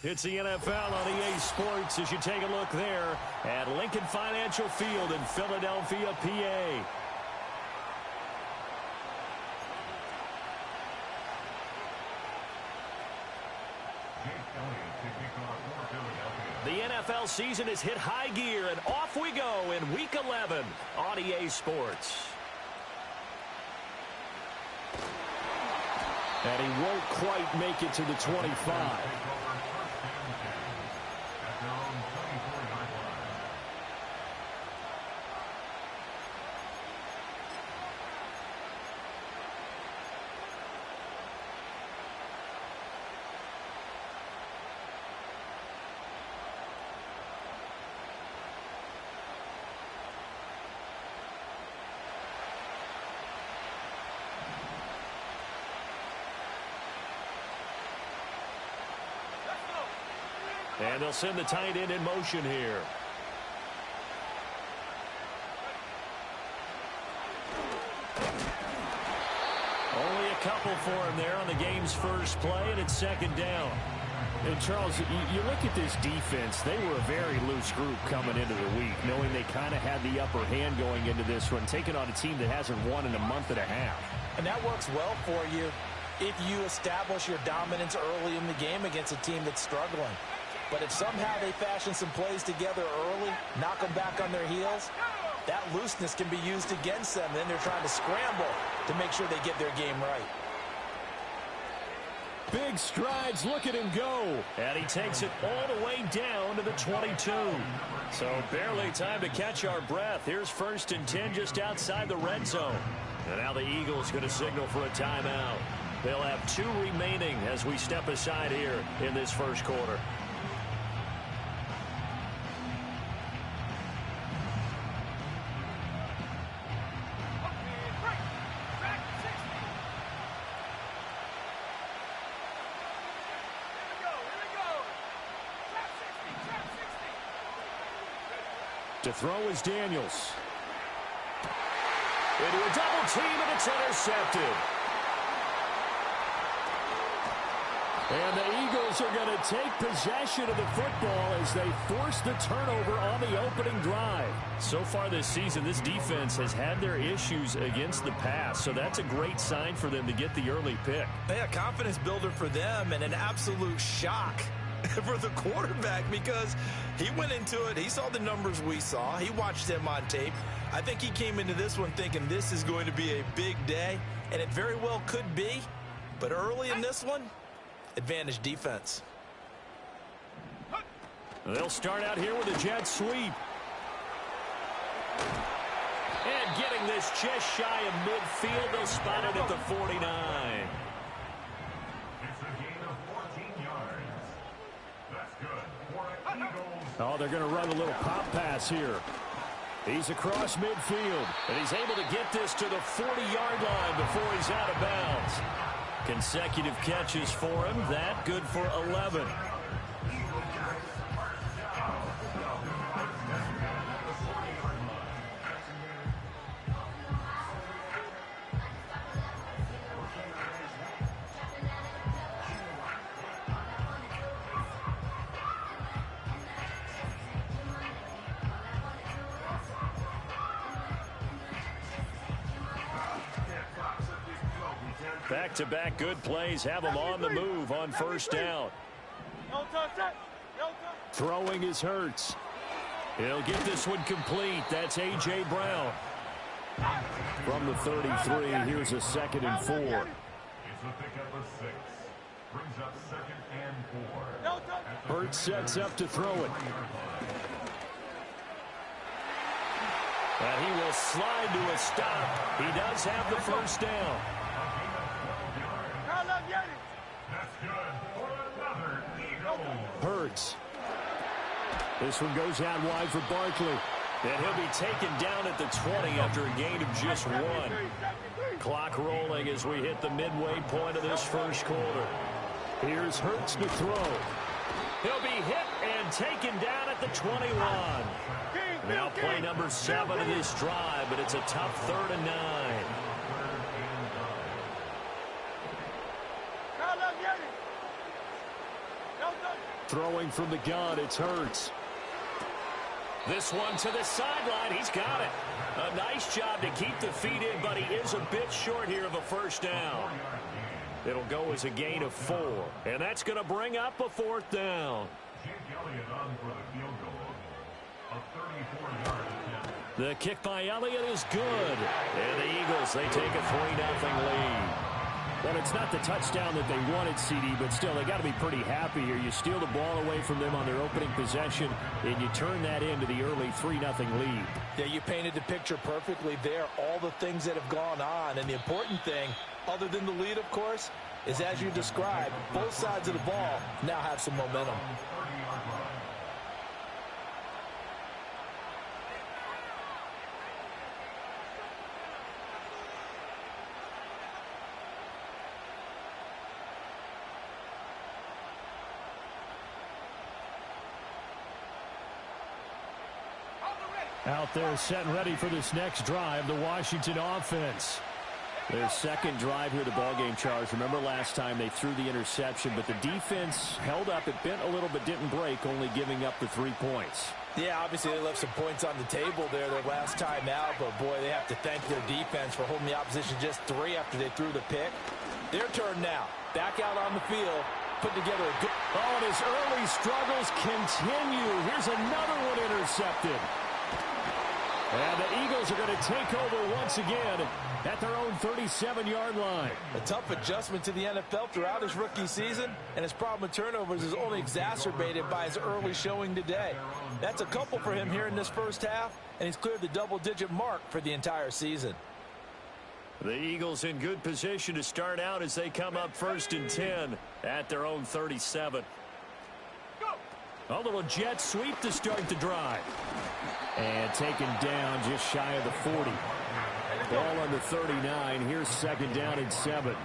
It's the NFL on EA Sports as you take a look there at Lincoln Financial Field in Philadelphia, PA. The NFL season has hit high gear, and off we go in Week 11 on EA Sports. And he won't quite make it to the 25. And they'll send the tight end in motion here. Only a couple for him there on the game's first play, and it's second down. And Charles, you look at this defense, they were a very loose group coming into the week, knowing they kind of had the upper hand going into this one, taking on a team that hasn't won in a month and a half. And that works well for you if you establish your dominance early in the game against a team that's struggling. But if somehow they fashion some plays together early, knock them back on their heels, that looseness can be used against them. Then they're trying to scramble to make sure they get their game right. Big strides, look at him go. And he takes it all the way down to the 22. So barely time to catch our breath. Here's 1st and 10 just outside the red zone. And now the Eagles going to signal for a timeout. They'll have 2 remaining as we step aside here in this first quarter. To throw is Daniels. Into a double team, and it's intercepted. And the Eagles are going to take possession of the football as they force the turnover on the opening drive. So far this season, this defense has had their issues against the pass, so that's a great sign for them to get the early pick. Yeah, confidence builder for them and an absolute shock for the quarterback because he went into it. He saw the numbers we saw. He watched them on tape. I think he came into this one thinking this is going to be a big day, and it very well could be. But early in this one, advantage defense. They'll start out here with a jet sweep. And getting this just shy of midfield, they'll spot it at the 49. Oh, they're going to run a little pop pass here. He's across midfield, and he's able to get this to the 40-yard line before he's out of bounds. Consecutive catches for him. That good for 11. Back-to-back good plays have him on the move on first down. Throwing is Hurts. He'll get this one complete. That's A.J. Brown. From the 33, here's a 2nd and 4. It's a pickup of 6. Brings up 2nd and 4. Hurts sets up to throw it. And he will slide to a stop. He does have the first down. Hurts. This one goes out wide for Barkley. And he'll be taken down at the 20 after a gain of just 1. Clock rolling as we hit the midway point of this first quarter. Here's Hurts to throw. He'll be hit and taken down at the 21. Now play number 7 of this drive, but it's a tough 3rd and 9. Throwing from the gun, it's Hurts. This one to the sideline. He's got it. A nice job to keep the feet in, but he is a bit short here of a first down. It'll go as a gain of 4, and that's going to bring up a 4th down. The kick by Elliott is good, and the Eagles, they take a 3-0 lead. Well, it's not the touchdown that they wanted, CD, but still, they got to be pretty happy here. You steal the ball away from them on their opening possession, and you turn that into the early 3-0 lead. Yeah, you painted the picture perfectly there, all the things that have gone on. And the important thing, other than the lead, of course, is as you described, both sides of the ball now have some momentum. Out there set and ready for this next drive, the Washington offense. Their second drive here of the ballgame, Charles. Remember last time they threw the interception, but the defense held up. It bent a little but didn't break, only giving up the 3 points. Yeah, obviously they left some points on the table there their last time out, but boy, they have to thank their defense for holding the opposition just 3 after they threw the pick. Their turn now. Back out on the field, put together a good... Oh, and his early struggles continue. Here's another one intercepted. And the Eagles are going to take over once again at their own 37-yard line. A tough adjustment to the NFL throughout his rookie season, and his problem with turnovers is only exacerbated by his early showing today. That's a couple for him here in this first half, and he's cleared the double-digit mark for the entire season. The Eagles in good position to start out as they come up 1st and 10 at their own 37. A little jet sweep to start the drive. And taken down just shy of the 40. Ball on the 39. Here's 2nd down and 7.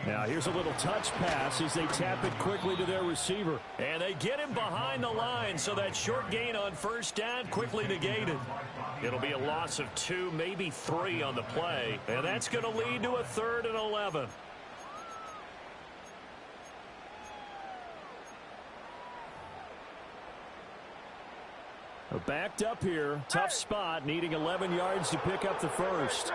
Now here's a little touch pass as they tap it quickly to their receiver. And they get him behind the line, so that short gain on 1st down quickly negated. It'll be a loss of 2, maybe 3 on the play. And that's going to lead to a 3rd and 11. Backed up here. Tough spot, needing 11 yards to pick up the first.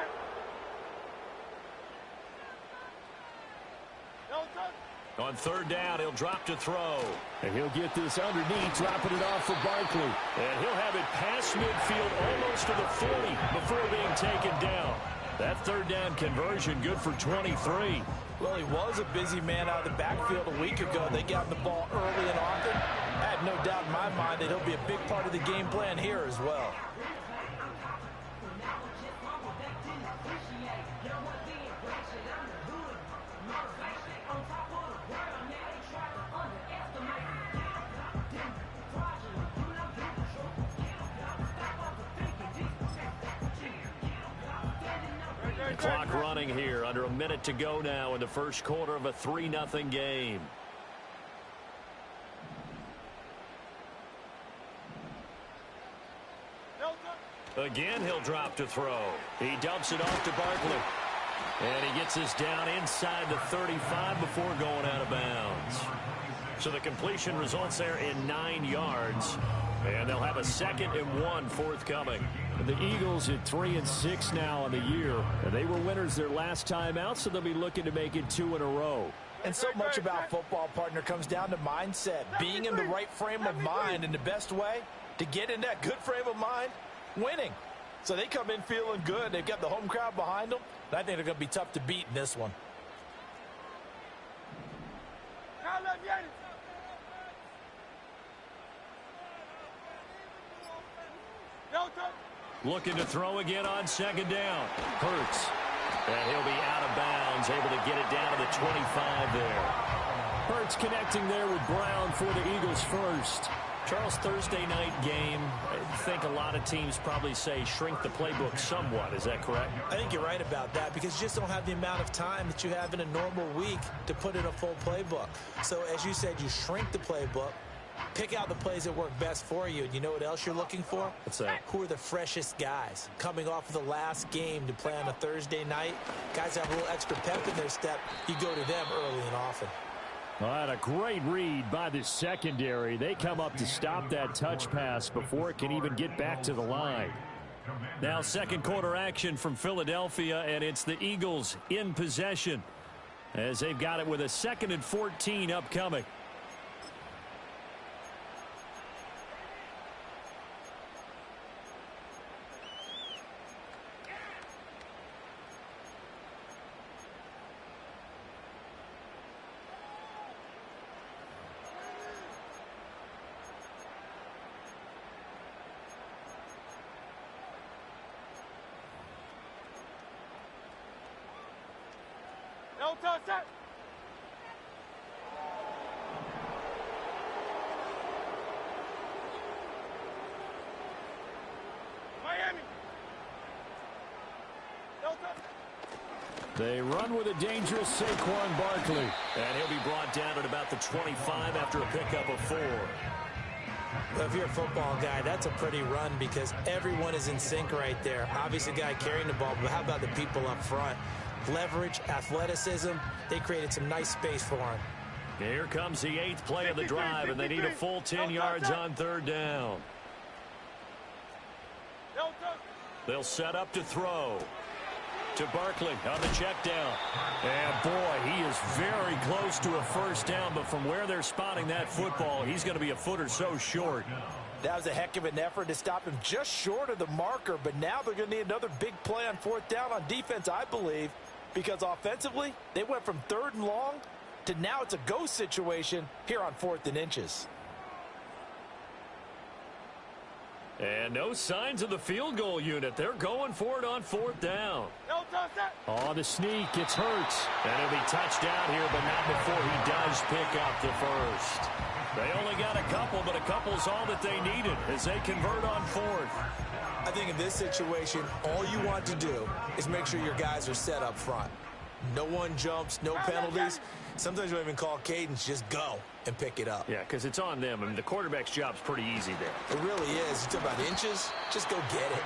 On 3rd down, he'll drop to throw. And he'll get this underneath, dropping it off for Barkley. And he'll have it past midfield almost to the 40 before being taken down. That 3rd down conversion good for 23. Well, he was a busy man out of the backfield a week ago. They got him the ball early and often. I have no doubt in my mind that he'll be a big part of the game plan here as well. Clock running here, under a minute to go now in the first quarter of a 3-0 game. Again, he'll drop to throw. He dumps it off to Barkley. And he gets this down inside the 35 before going out of bounds. So the completion results there in 9 yards. And they'll have a 2nd and 1 forthcoming. The Eagles at 3-6 now on the year. And they were winners their last time out, so they'll be looking to make it 2 in a row. And so much about football, partner, comes down to mindset. Being in the right frame of mind, and the best way to get in that good frame of mind, winning. So they come in feeling good. They've got the home crowd behind them. And I think they're going to be tough to beat in this one. Looking to throw again on 2nd down. Hurts. And he'll be out of bounds, able to get it down to the 25 there. Hurts connecting there with Brown for the Eagles first. Charles, Thursday night game, I think a lot of teams probably say shrink the playbook somewhat. Is that correct? I think you're right about that because you just don't have the amount of time that you have in a normal week to put in a full playbook. So as you said, you shrink the playbook. Pick out the plays that work best for you. And you know what else you're looking for? What's that? Who are the freshest guys? Coming off of the last game to play on a Thursday night, guys have a little extra pep in their step. You go to them early and often. All right, a great read by the secondary. They come up to stop that touch pass before it can even get back to the line. Now second quarter action from Philadelphia, and it's the Eagles in possession as they've got it with a 2nd and 14 upcoming. No touch it. Miami. No touch. They run with a dangerous Saquon Barkley. And he'll be brought down at about the 25 after a pickup of 4. Well, if you're a football guy, that's a pretty run because everyone is in sync right there. Obviously, the guy carrying the ball, but how about the people up front? Leverage, athleticism, they created some nice space for him. Here comes the 8th play of the drive, and they need a full 10 yards on 3rd down. They'll set up to throw. To Barkley on the check down. And boy, he is very close to a first down, but from where they're spotting that football, he's going to be a foot or so short. That was a heck of an effort to stop him just short of the marker, but now they're going to need another big play on 4th down on defense, I believe, because offensively, they went from 3rd and long to now it's a go situation here on 4th and inches. And no signs of the field goal unit. They're going for it on 4th down. No touch it. On the sneak, it's Hurts. And he'll be touched down here, but not before he does pick up the first. They only got a couple, but a couple's all that they needed as they convert on 4th. I think in this situation, all you want to do is make sure your guys are set up front. No one jumps, no penalties. Sometimes you don't even call cadence, just go and pick it up. Yeah, because it's on them. I mean, the quarterback's job's pretty easy there. It really is. You talk about inches, just go get it.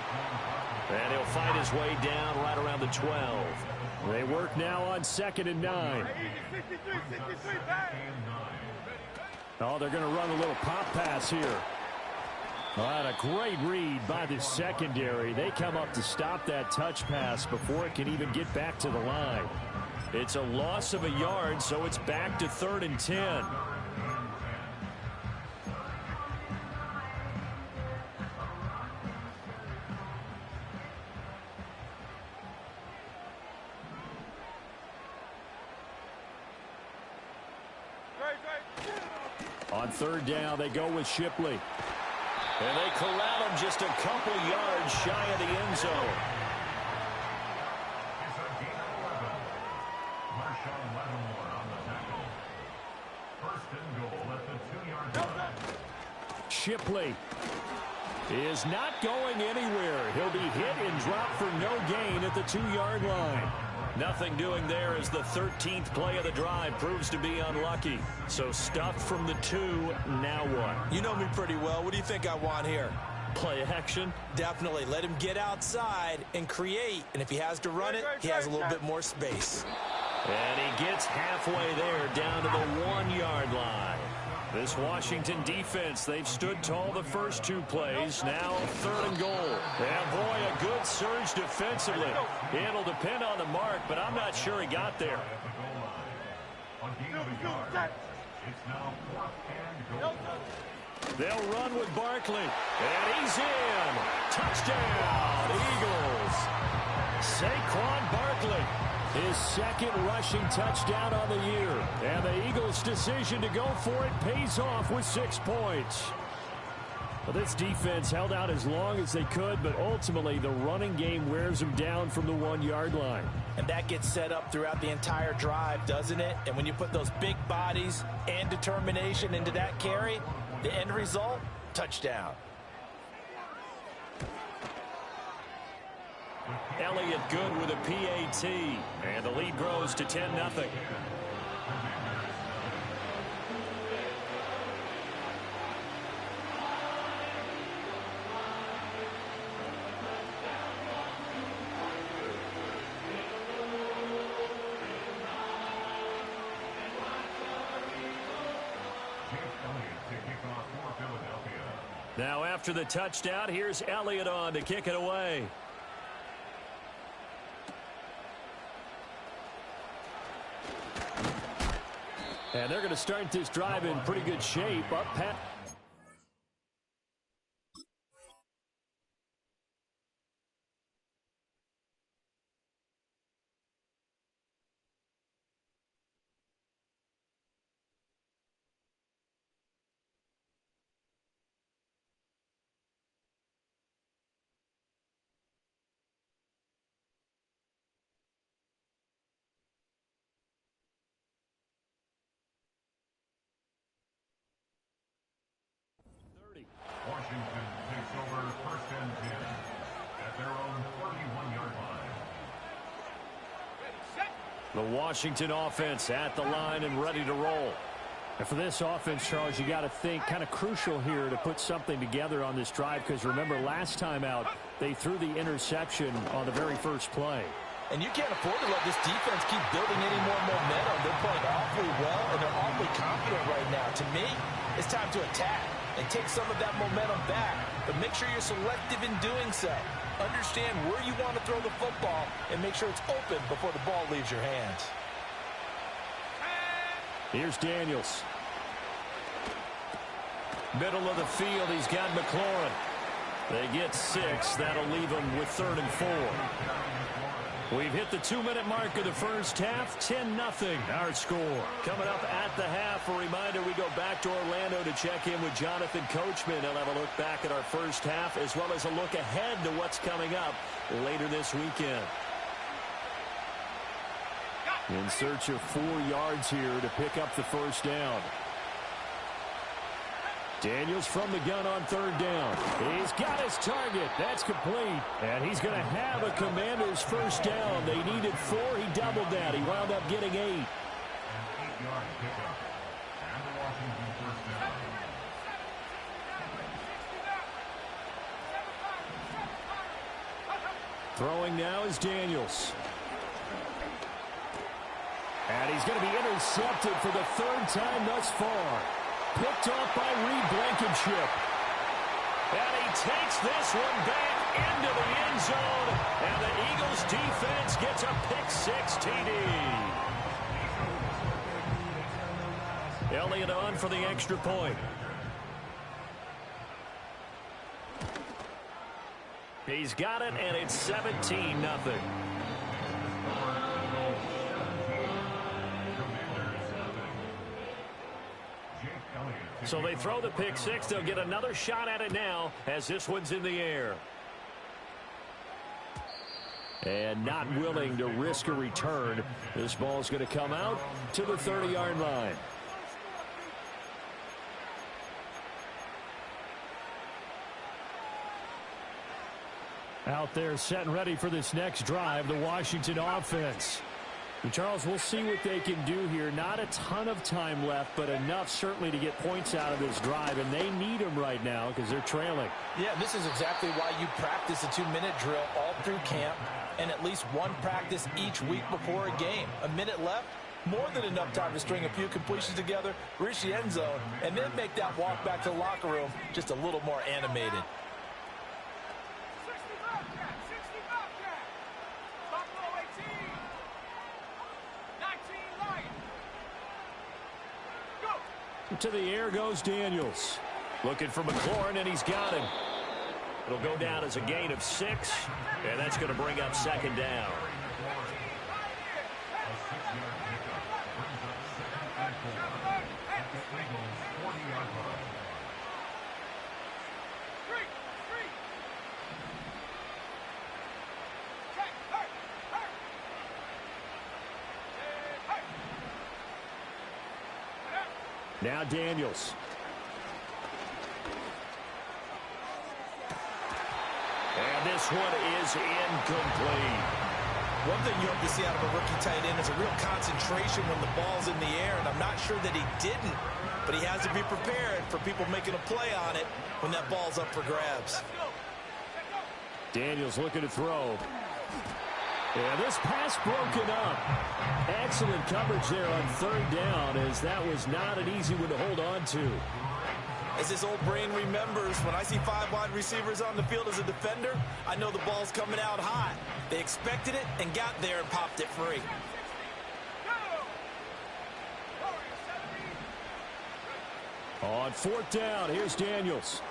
And he'll fight his way down right around the 12. They work now on 2nd and 9. 63, bang. Oh, they're going to run a little pop pass here. All right, a great read by the secondary. They come up to stop that touch pass before it can even get back to the line. It's a loss of a yard, so it's back to 3rd and 10. On 3rd down, they go with Shipley. And they corral him just a couple yards shy of the end zone. Shipley is not going anywhere. He'll be hit and dropped for no gain at the 2-yard line. Nothing doing there as the 13th play of the drive proves to be unlucky. So stuffed from the 2, now what? You know me pretty well. What do you think I want here? Play action? Definitely. Let him get outside and create. And if he has to run it, he has a little bit more space. And he gets halfway there down to the 1-yard line. This Washington defense, they've stood tall the first 2 plays. Now 3rd and goal. And boy, a good surge defensively. It'll depend on the mark, but I'm not sure he got there. They'll run with Barkley. And he's in. Touchdown, Eagles. Saquon Barkley. His 2nd rushing touchdown on the year. And the Eagles' decision to go for it pays off with 6 points. Well, this defense held out as long as they could, but ultimately the running game wears them down from the 1-yard line. And that gets set up throughout the entire drive, doesn't it? And when you put those big bodies and determination into that carry, the end result, touchdown. Elliott good with a PAT, and the lead grows to 10-0. Now after the touchdown, here's Elliott on to kick it away. And they're going to start this drive in pretty good shape. Up pat. Washington takes over first and 10 at their own 41-yard line. The Washington offense at the line and ready to roll. And for this offense, Charles, you got to think kind of crucial here to put something together on this drive, because remember last time out they threw the interception on the very first play. And you can't afford to let this defense keep building any more momentum. They're playing awfully well, and they're awfully confident right now. To me, it's time to attack and take some of that momentum back. But make sure you're selective in doing so. Understand where you want to throw the football and make sure it's open before the ball leaves your hands. Here's Daniels. Middle of the field, he's got McLaurin. They get 6. That'll leave them with 3rd and 4. We've hit the 2-minute mark of the first half. 10-0 our score. Coming up at the half, a reminder we go back to Orlando to check in with Jonathan Coachman. He'll have a look back at our first half as well as a look ahead to what's coming up later this weekend. In search of 4 yards here to pick up the first down. Daniels from the gun on 3rd down. He's got his target. That's complete. And he's going to have a Commanders first down. They needed 4. He doubled that. He wound up getting 8. An 8-yard pickup. And the Washington first down. Throwing now is Daniels. And he's going to be intercepted for the 3rd time thus far. Picked off by Reed Blankenship. And he takes this one back into the end zone. And the Eagles defense gets a pick-6 TD. Elliott on for the extra point. He's got it, and it's 17-0. So they throw the pick-6. They'll get another shot at it now as this one's in the air. And not willing to risk a return. This ball's going to come out to the 30-yard line. Out there set and ready for this next drive, the Washington offense. And Charles, we'll see what they can do here. Not a ton of time left, but enough certainly to get points out of this drive, and they need them right now because they're trailing. Yeah, this is exactly why you practice a 2-minute drill all through camp and at least one practice each week before a game. A minute left, more than enough time to string a few completions together, reach the end zone, and then make that walk back to the locker room just a little more animated. To the air goes Daniels. Looking for McLaurin, and he's got him. It'll go down as a gain of 6, and that's going to bring up 2nd down. Now Daniels. And this one is incomplete. One thing you hope to see out of a rookie tight end is a real concentration when the ball's in the air, and I'm not sure that he didn't, but he has to be prepared for people making a play on it when that ball's up for grabs. Daniels looking to throw. Yeah, this pass broken up. Excellent coverage there on third down, as that was not an easy one to hold on to. As his old brain remembers, when I see 5 wide receivers on the field as a defender, I know the ball's coming out hot. They expected it and got there and popped it free. On fourth down, here's Daniels.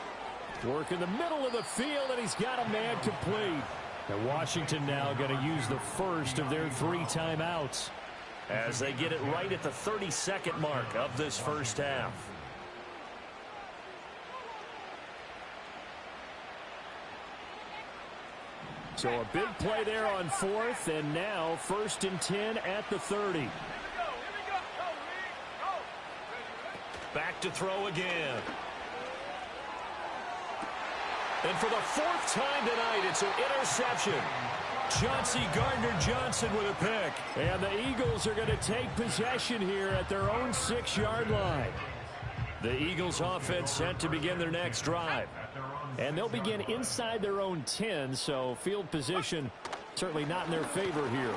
Work in the middle of the field, and he's got a man complete. And Washington now going to use the first of their 3 timeouts as they get it right at the 30-second mark of this first half. So a big play there on fourth, and now 1st and 10 at the 30. Back to throw again. And for the 4th time tonight, it's an interception. Chauncey Gardner-Johnson with a pick. And the Eagles are going to take possession here at their own 6-yard line. The Eagles offense set to begin their next drive. And they'll begin inside their own 10, so field position certainly not in their favor here.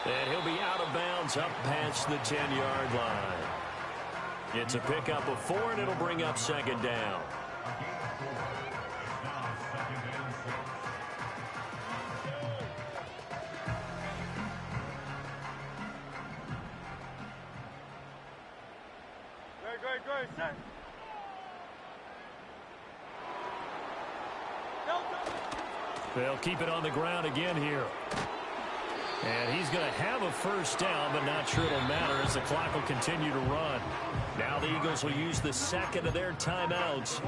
And he'll be out of bounds up past the 10-yard line. It's a pickup of 4, and it'll bring up 2nd down. Good, set. They'll keep it on the ground again here. And he's going to have a first down, but not sure it'll matter as the clock will continue to run. Now the Eagles will use the 2nd of their timeouts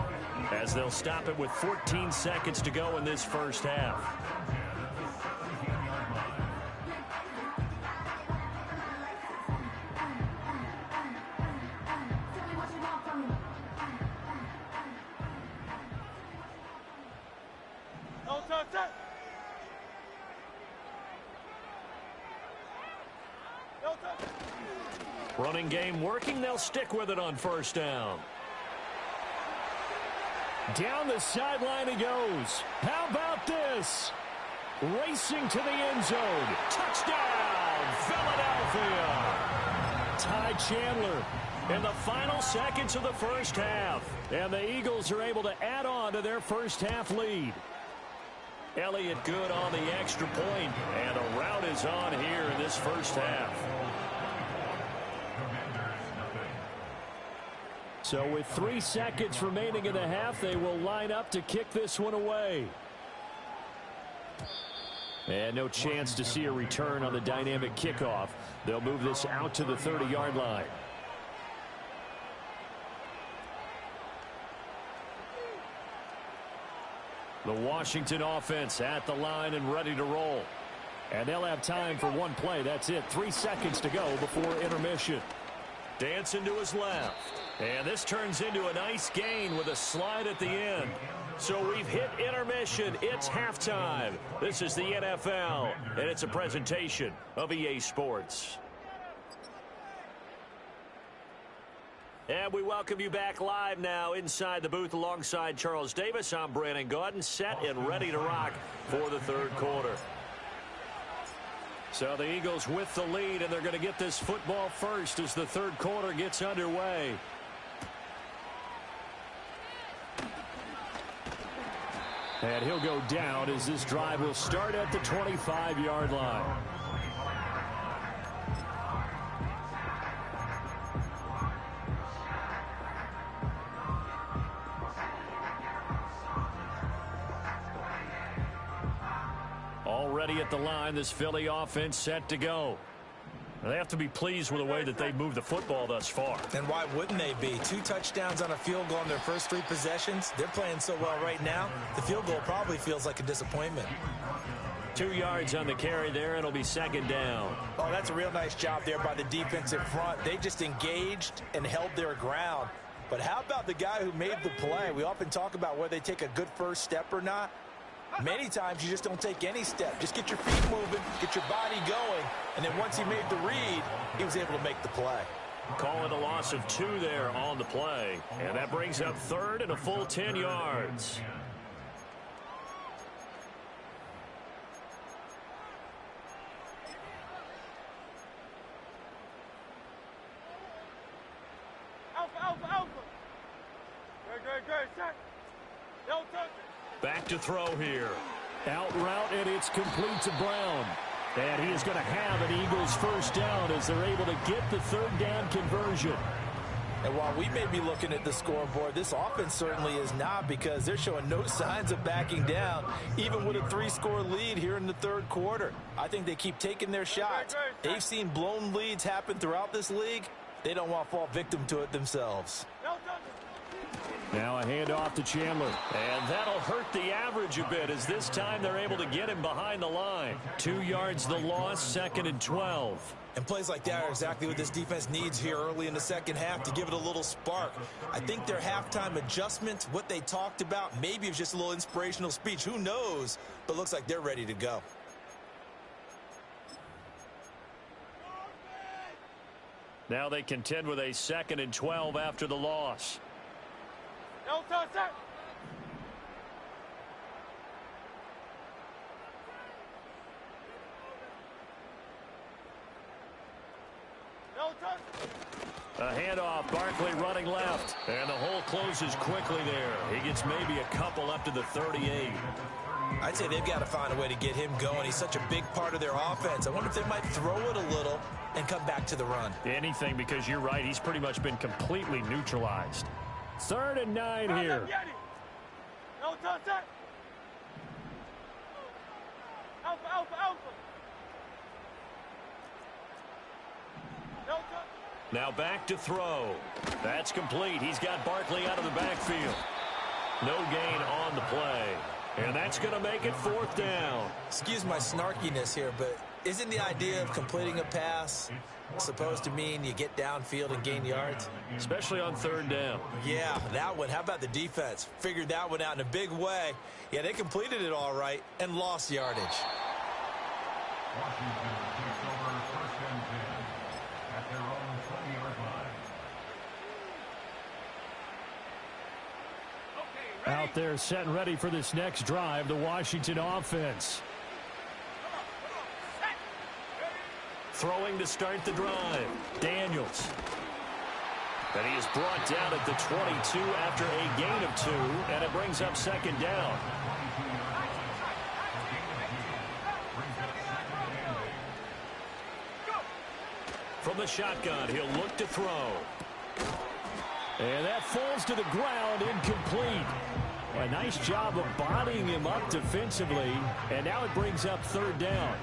as they'll stop it with 14 seconds to go in this first half. Running game working. They'll stick with it on 1st down. Down the sideline he goes. How about this? Racing to the end zone. Touchdown, Philadelphia. Ty Chandler in the final seconds of the first half. And the Eagles are able to add on to their first half lead. Elliott good on the extra point, and a rout is on here in this first half. So with 3 seconds remaining in the half, they will line up to kick this one away. And no chance to see a return on the dynamic kickoff. They'll move this out to the 30-yard line. The Washington offense at the line and ready to roll. And they'll have time for one play. That's it. 3 seconds to go before intermission. Dancing to his left. And this turns into a nice gain with a slide at the end. So we've hit intermission. It's halftime. This is the NFL, and it's a presentation of EA Sports. And we welcome you back live now inside the booth alongside Charles Davis. I'm Brandon Gaudin, set and ready to rock for the 3rd quarter. So the Eagles with the lead, and they're going to get this football first as the 3rd quarter gets underway. And he'll go down as this drive will start at the 25-yard line. Already at the line, this Philly offense set to go. They have to be pleased with the way that they've moved the football thus far. And why wouldn't they be? 2 touchdowns on a field goal in their first 3 possessions. They're playing so well right now, the field goal probably feels like a disappointment. 2 yards on the carry there. It'll be 2nd down. Oh, that's a real nice job there by the defensive front. They just engaged and held their ground. But how about the guy who made the play? We often talk about whether they take a good first step or not. Many times you just don't take any step. Just get your feet moving, get your body going, and then once he made the read, he was able to make the play. Call it a loss of 2 there on the play. And that brings up 3rd and a full 10 yards. Good, set. No touch. Back to throw here. Out route, and it's complete to Brown. And he is going to have an Eagles first down as they're able to get the third down conversion. And while we may be looking at the scoreboard, this offense certainly is not, because they're showing no signs of backing down, even with a 3-score lead here in the third quarter. I think they keep taking their shots. They've seen blown leads happen throughout this league. They don't want to fall victim to it themselves. No touch. Now a handoff to Chandler. And that'll hurt the average a bit, as this time they're able to get him behind the line. 2 yards the loss, 2nd and 12. And plays like that are exactly what this defense needs here early in the second half to give it a little spark. I think their halftime adjustment, what they talked about, maybe it was just a little inspirational speech. Who knows? But looks like they're ready to go. Now they contend with a 2nd and 12 after the loss. No touch, set. No touch. A handoff, Barkley running left. And the hole closes quickly there. He gets maybe a couple up to the 38. I'd say they've got to find a way to get him going. He's such a big part of their offense. I wonder if they might throw it a little and come back to the run. Anything, because you're right. He's pretty much been completely neutralized. 3rd and 9 here. No touch, set. Alpha, alpha, alpha. No touch. Now back to throw. That's complete. He's got Barkley out of the backfield. No gain on the play. And that's going to make it 4th down. Excuse my snarkiness here, but isn't the idea of completing a pass supposed to mean you get downfield and gain yards? Especially on 3rd down. Yeah, that one. How about the defense? Figured that one out in a big way. Yeah, they completed it all right and lost yardage. Washington takes over 1st and 10 at their own 20-yard line. Out there set and ready for this next drive, the Washington offense. Throwing to start the drive, Daniels. But he is brought down at the 22 after a gain of 2, and it brings up 2nd down. From the shotgun, he'll look to throw. And that falls to the ground, incomplete. A nice job of bodying him up defensively, and now it brings up 3rd down.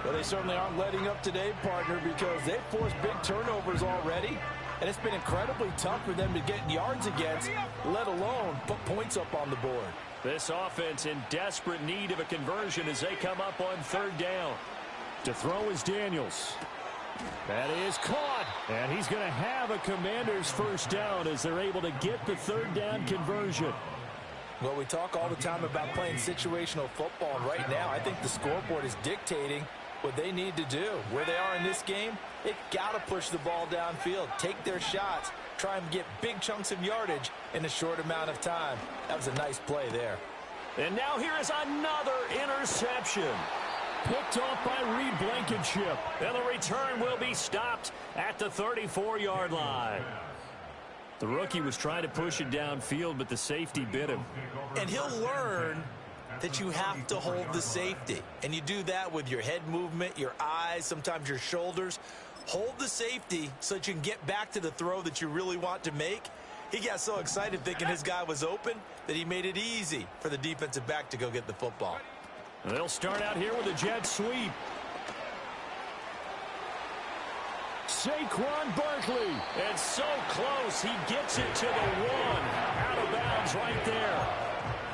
Well, they certainly aren't letting up today, partner, because they've forced big turnovers already, and it's been incredibly tough for them to get yards against, let alone put points up on the board. This offense in desperate need of a conversion as they come up on 3rd down. To throw is Daniels. That is caught, and he's going to have a Commanders first down as they're able to get the 3rd down conversion. Well, we talk all the time about playing situational football, and right now I think the scoreboard is dictating what they need to do. Where they are in this game, they've got to push the ball downfield, take their shots, try and get big chunks of yardage in a short amount of time. That was a nice play there. And now here is another interception. Picked off by Reed Blankenship. And the return will be stopped at the 34-yard line. The rookie was trying to push it downfield, but the safety bit him. And he'll learn that you have to hold the safety. And you do that with your head movement, your eyes, sometimes your shoulders. Hold the safety so that you can get back to the throw that you really want to make. He got so excited thinking his guy was open that he made it easy for the defensive back to go get the football. They'll start out here with a jet sweep. Saquon Barkley. And so close, he gets it to the 1. Out of bounds right there.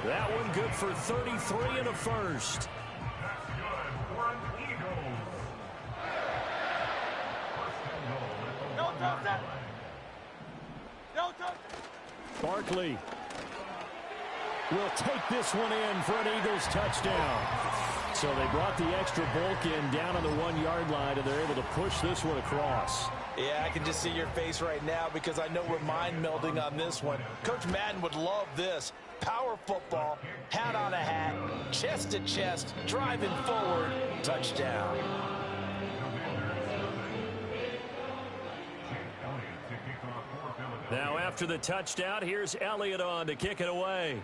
That one good for 33 and a first. That's good for an Eagles. First and goal at the No 1-yard touch. line. No touch. Barkley will take this one in for an Eagles touchdown. So they brought the extra bulk in down on the 1-yard line, and they're able to push this one across. Yeah, I can just see your face right now because I know we're mind melding on this one. Coach Madden would love this. Power football, hat on a hat, chest to chest, driving forward, touchdown. Jake Elliott to kick off for Philadelphia. Now after the touchdown, here's Elliott on to kick it away.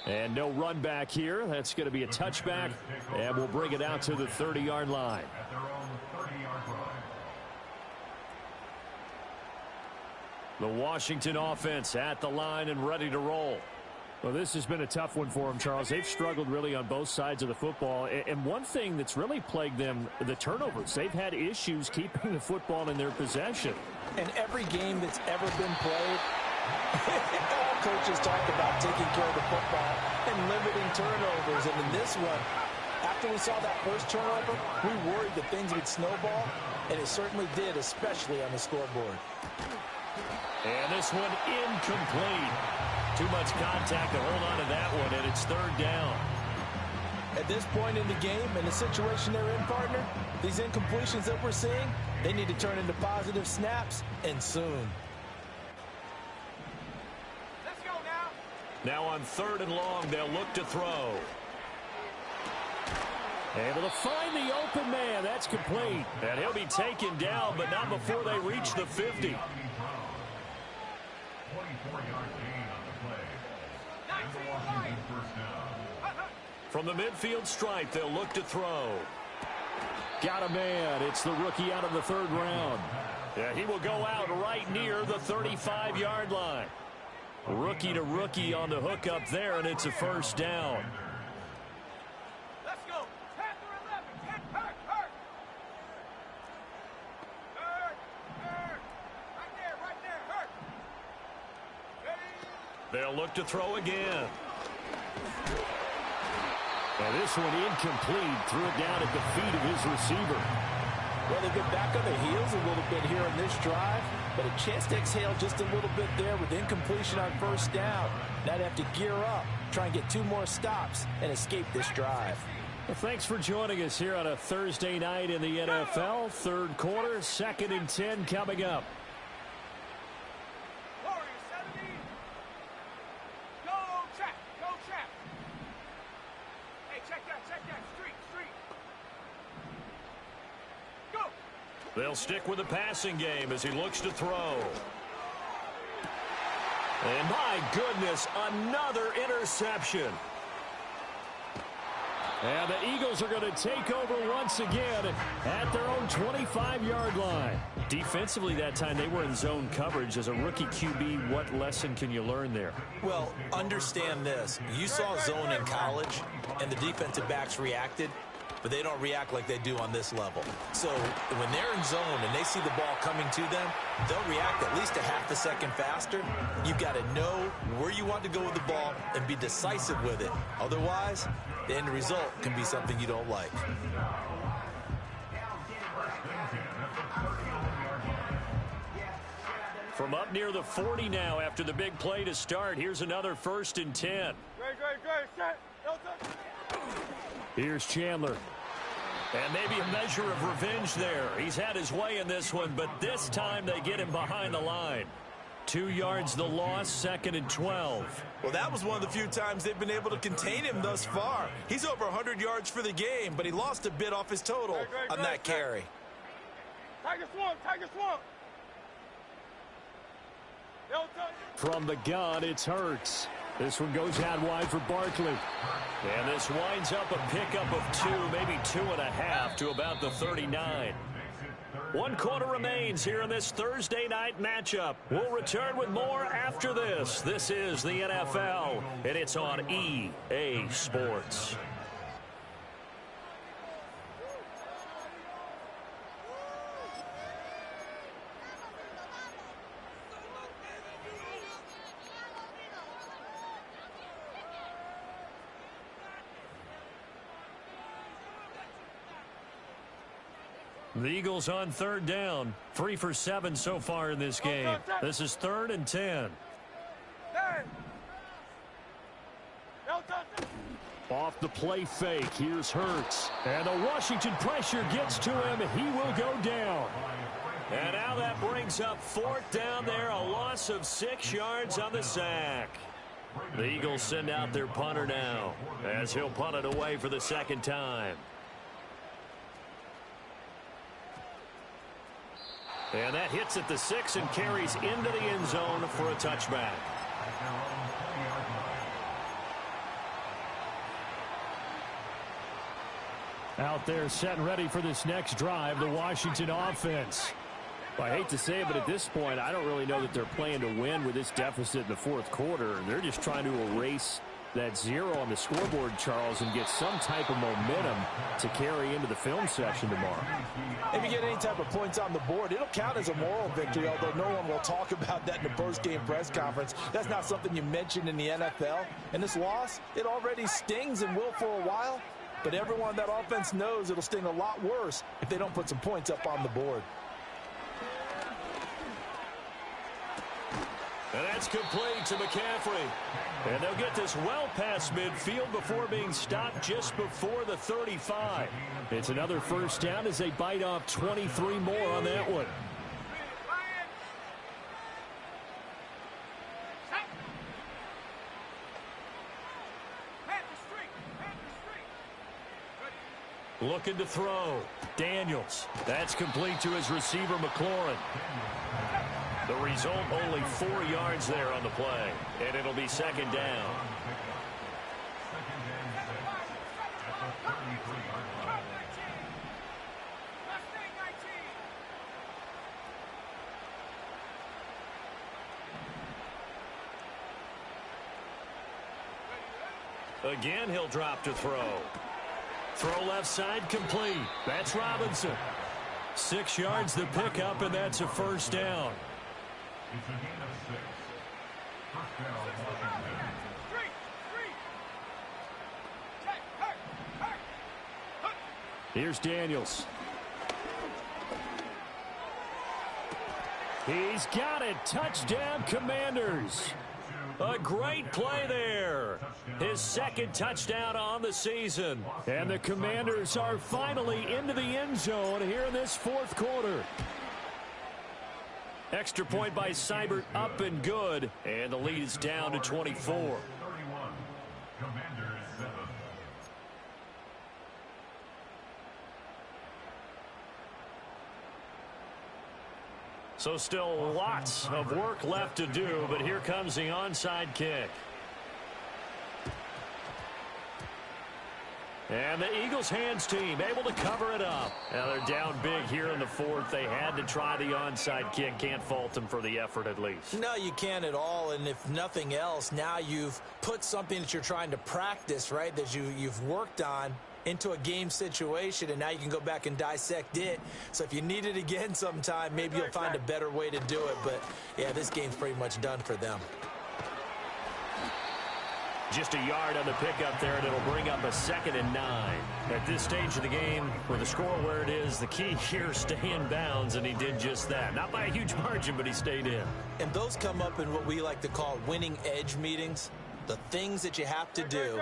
And no run back here. That's going to be a touchback, and we'll bring it out to the 30-yard line. At their own 30-yard line. The Washington offense at the line and ready to roll. Well, this has been a tough one for them, Charles. They've struggled really on both sides of the football. And one thing that's really plagued them, the turnovers. They've had issues keeping the football in their possession. In every game that's ever been played, all coaches talk about taking care of the football and limiting turnovers. And in this one, after we saw that first turnover, we worried that things would snowball, and it certainly did, especially on the scoreboard. And this one incomplete. Too much contact to hold on to that one, and it's third down. At this point in the game and the situation they're in, partner, these incompletions that we're seeing, they need to turn into positive snaps, and soon. Let's go now. Now on third and long, they'll look to throw. Able to find the open man. That's complete. And he'll be taken down, but not before they reach the 50. 24-yard gain on the play. And the Washington first down. From the midfield stripe, they'll look to throw. Got a man. It's the rookie out of the third round. Yeah, he will go out right near the 35-yard line. Rookie to rookie on the hook up there, and it's a first down. Let's go. Panther 11. Hit, hurt, hurt. Hurt, hurt. Right there, hurt. Ready? They'll look to throw again. And this one incomplete. Threw it down at the feet of his receiver. Well, they've been back on their heels a little bit here in this drive, but a chance to exhale just a little bit there with incompletion on first down. Now they have to gear up, try and get 2 more stops, and escape this drive. Well, thanks for joining us here on a Thursday night in the NFL. Third quarter, 2nd and 10 coming up. Warriors 70. Go trap. Go trap. Hey, check that. Street. Go. They'll stick with the passing game as he looks to throw. And my goodness, another interception. And the Eagles are going to take over once again at their own 25-yard line. Defensively that time, they were in zone coverage. As a rookie QB, what lesson can you learn there? Well, understand this. You saw zone in college, and the defensive backs reacted, but they don't react like they do on this level. So when they're in zone and they see the ball coming to them, they'll react at least a half a second faster. You've got to know where you want to go with the ball and be decisive with it. Otherwise, the end result can be something you don't like. From up near the 40 now after the big play to start, here's another 1st and 10. Great. Set. No touch. Here's Chandler. And maybe a measure of revenge there. He's had his way in this one, but this time they get him behind the line. 2 yards the loss, 2nd and 12. Well, that was one of the few times they've been able to contain him thus far. He's over 100 yards for the game, but he lost a bit off his total on that carry. Tiger swamp. No touch. From the gun, it's Hurts. This one goes out wide for Barkley. And this winds up a pickup of 2, maybe 2.5 to about the 39. 1 quarter remains here in this Thursday night matchup. We'll return with more after this. This is the NFL, and it's on EA Sports. The Eagles on third down. 3 for 7 so far in this game. This is 3rd and 10. Hey. No touch. Off the play fake, here's Hurts. And the Washington pressure gets to him. He will go down. And now that brings up 4th down there. A loss of 6 yards on the sack. The Eagles send out their punter now as he'll punt it away for the 2nd time. And that hits at the 6 and carries into the end zone for a touchback. Out there set and ready for this next drive, the Washington offense. Well, I hate to say it, but at this point, I don't really know that they're playing to win with this deficit in the fourth quarter. They're just trying to erase that 0 on the scoreboard, Charles, and get some type of momentum to carry into the film session tomorrow. If you get any type of points on the board, it'll count as a moral victory, although no one will talk about that in the post-game press conference. That's not something you mentioned in the NFL. And this loss, it already stings and will for a while, but everyone on that offense knows it'll sting a lot worse if they don't put some points up on the board. And that's complete to McCaffrey. And they'll get this well past midfield before being stopped just before the 35. It's another first down as they bite off 23 more on that one. Looking to throw. Daniels. That's complete to his receiver, McLaurin. The result, only 4 yards there on the play. And it'll be second down. Again, he'll drop to throw. Throw left side complete. That's Robinson. 6 yards the pickup, and that's a first down. It's a gain of 6. First down, Washington. Here's Daniels. He's got it. Touchdown, Commanders. A great play there. His second touchdown on the season. And the Commanders are finally into the end zone here in this fourth quarter. Extra point by Seibert, up and good. And the lead is down to 24. 31. Commanders 7. So still lots of work left to do, but here comes the onside kick. And the Eagles hands team able to cover it up. Now they're down big here in the fourth. They had to try the onside kick. Can't fault them for the effort at least. No, you can't at all. And if nothing else, now you've put something that you're trying to practice, right, that you've worked on into a game situation, and now you can go back and dissect it. So if you need it again sometime, maybe you'll find a better way to do it. But, yeah, this game's pretty much done for them. Just a yard on the pickup there, and it'll bring up a 2nd and 9. At this stage of the game, with the score where it is, the key here, stay in bounds, and he did just that. Not by a huge margin, but he stayed in. And those come up in what we like to call winning edge meetings. The things that you have to do,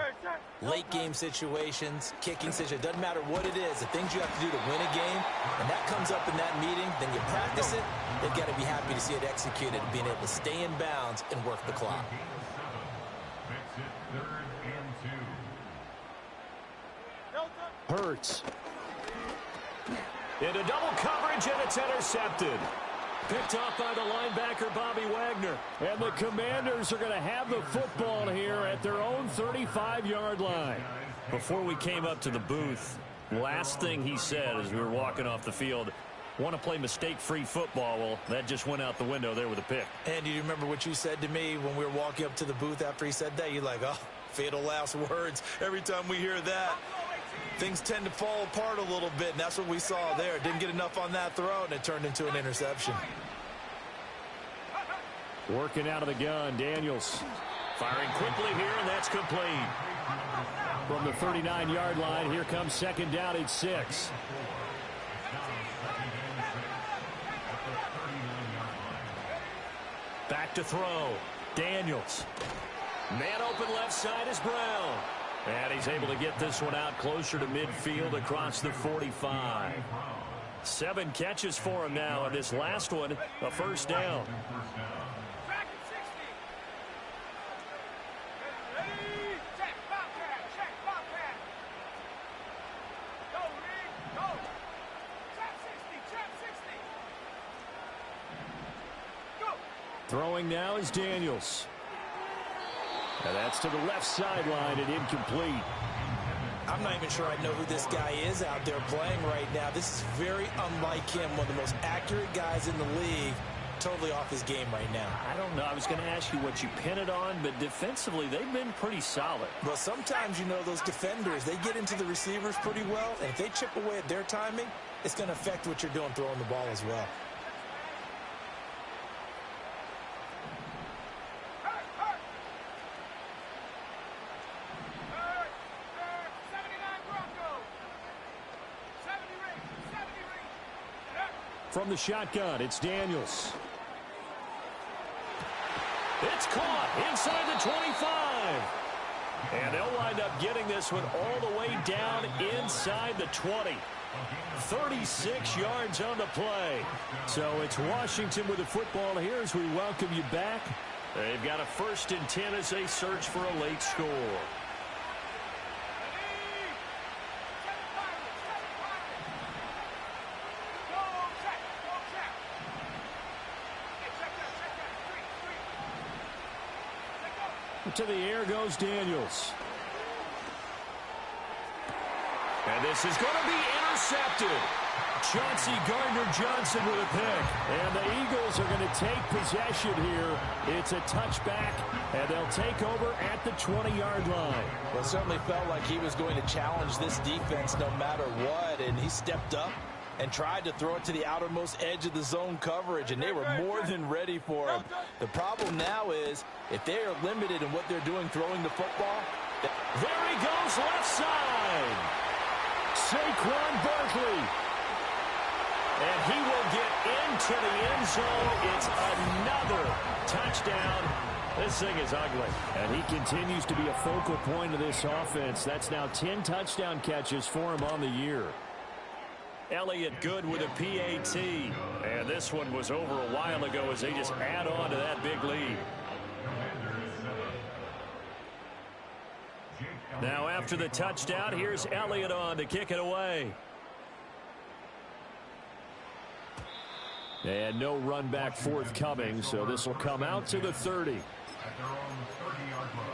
late game situations, kicking situations, doesn't matter what it is, the things you have to do to win a game, and that comes up in that meeting, then you practice it, they've got to be happy to see it executed, being able to stay in bounds and work the clock. Hurts. Into double coverage, and it's intercepted. Picked off by the linebacker, Bobby Wagner. And the Commanders are going to have the football here at their own 35-yard line. Before we came up to the booth, last thing he said as we were walking off the field, want to play mistake-free football. Well, that just went out the window there with a pick. And do you remember what you said to me when we were walking up to the booth after he said that? You're like, oh, fatal last words. Every time we hear that, things tend to fall apart a little bit, and that's what we saw there. Didn't get enough on that throw, and it turned into an interception. Working out of the gun, Daniels. Firing quickly here, and that's complete. From the 39-yard line, here comes second down at 6. Back to throw. Daniels. Man open left side is Brown. And he's able to get this one out closer to midfield across the 45. 7 catches for him now, and this last one, a first down. Throwing now is Daniels. And that's to the left sideline and incomplete. I'm not even sure I know who this guy is out there playing right now. This is very unlike him, one of the most accurate guys in the league. Totally off his game right now. I don't know. I was going to ask you what you pin it on, but defensively, they've been pretty solid. Well, sometimes, you know, those defenders, they get into the receivers pretty well, and if they chip away at their timing, it's going to affect what you're doing throwing the ball as well. From the shotgun, it's Daniels. It's caught inside the 25. And they'll wind up getting this one all the way down inside the 20. 36 yards on the play. So it's Washington with the football here as we welcome you back. They've got a 1st and 10 as they search for a late score. To the air goes Daniels. And this is going to be intercepted. Chauncey Gardner-Johnson with a pick. And the Eagles are going to take possession here. It's a touchback, and they'll take over at the 20-yard line. Well, it certainly felt like he was going to challenge this defense no matter what, and he stepped up and tried to throw it to the outermost edge of the zone coverage, and they were more than ready for him. The problem now is if they are limited in what they're doing throwing the football. There he goes left side. Saquon Barkley. And he will get into the end zone. It's another touchdown. This thing is ugly. And he continues to be a focal point of this offense. That's now 10 touchdown catches for him on the year. Elliott good with a PAT. And this one was over a while ago as they just add on to that big lead. Now after the touchdown, here's Elliott on to kick it away. And no run back forthcoming, so this will come out to the 30. At their own 30-yard line.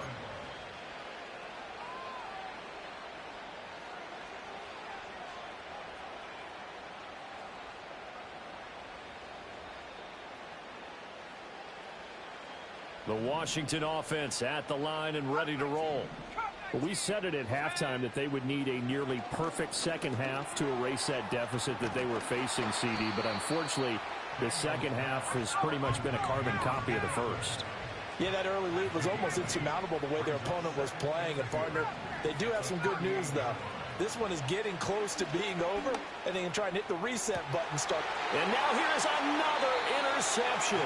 The Washington offense at the line and ready to roll. We said it at halftime that they would need a nearly perfect second half to erase that deficit that they were facing, CD, but unfortunately the second half has pretty much been a carbon copy of the first. Yeah, that early lead was almost insurmountable the way their opponent was playing. And, partner, they do have some good news, though. This one is getting close to being over, and they can try and hit the reset button start. And now here's another interception.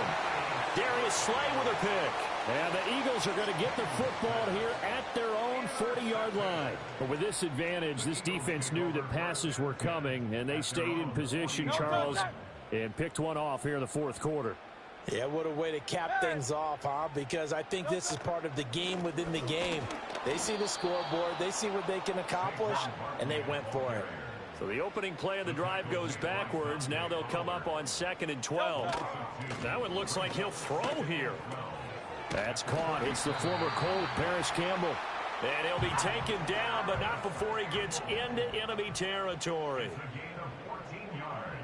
Darius Slay with a pick. And the Eagles are going to get the football here at their own 40-yard line. But with this advantage, this defense knew that passes were coming, and they stayed in position, Charles, and picked one off here in the fourth quarter. Yeah, what a way to cap things off, huh? Because I think this is part of the game within the game. They see the scoreboard, they see what they can accomplish, and they went for it. So the opening play of the drive goes backwards. Now they'll come up on 2nd and 12. That one looks like he'll throw here. That's caught. It's the former Colt, Paris Campbell. And he'll be taken down, but not before he gets into enemy territory. It's a gain of 14 yards.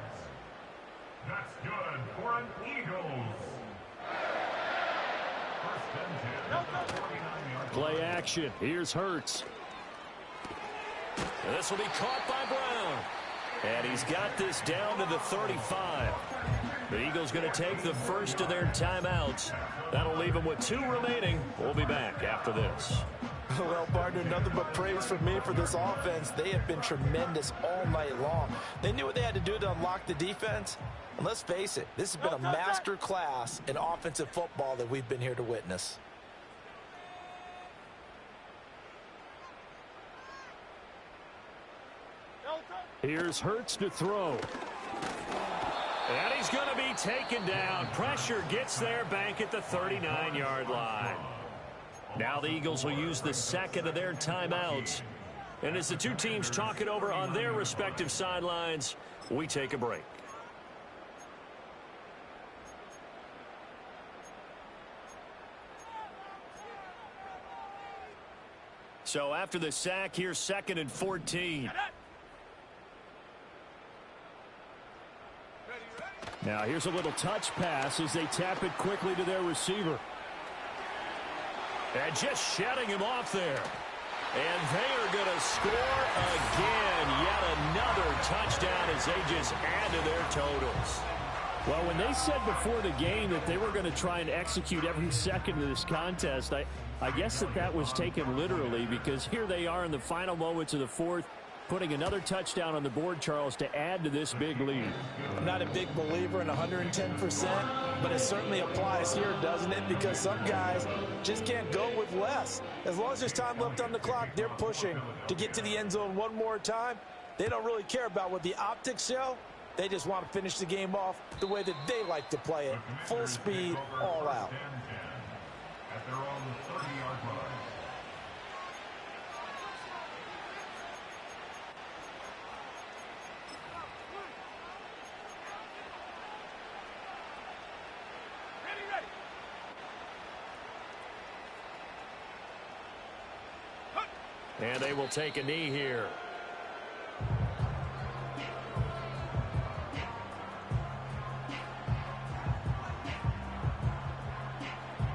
That's good for an Eagles. First and 10. 49-yard Play action. Here's Hurts. And this will be caught by Brown. And he's got this down to the 35. The Eagles going to take the first of their timeouts. That'll leave them with 2 remaining. We'll be back after this. Well, partner, nothing but praise from me for this offense. They have been tremendous all night long. They knew what they had to do to unlock the defense. And let's face it, this has been a master class in offensive football that we've been here to witness. Here's Hurts to throw. And he's going to be taken down. Pressure gets their bank at the 39-yard line. Now the Eagles will use the second of their timeouts. And as the two teams talk it over on their respective sidelines, we take a break. So after the sack, here's 2nd and 14. Now here's a little touch pass as they tap it quickly to their receiver. And just shutting him off there. And they are going to score again. Yet another touchdown as they just add to their totals. Well, when they said before the game that they were going to try and execute every second of this contest, I guess that was taken literally, because here they are in the final moments of the fourth, putting another touchdown on the board, Charles, to add to this big lead. I'm not a big believer in 110%, but it certainly applies here, doesn't it? Because some guys just can't go with less. As long as there's time left on the clock, they're pushing to get to the end zone one more time. They don't really care about what the optics show. They just want to finish the game off the way that they like to play it. Full speed, all out. At their own 30-yard line. And they will take a knee here.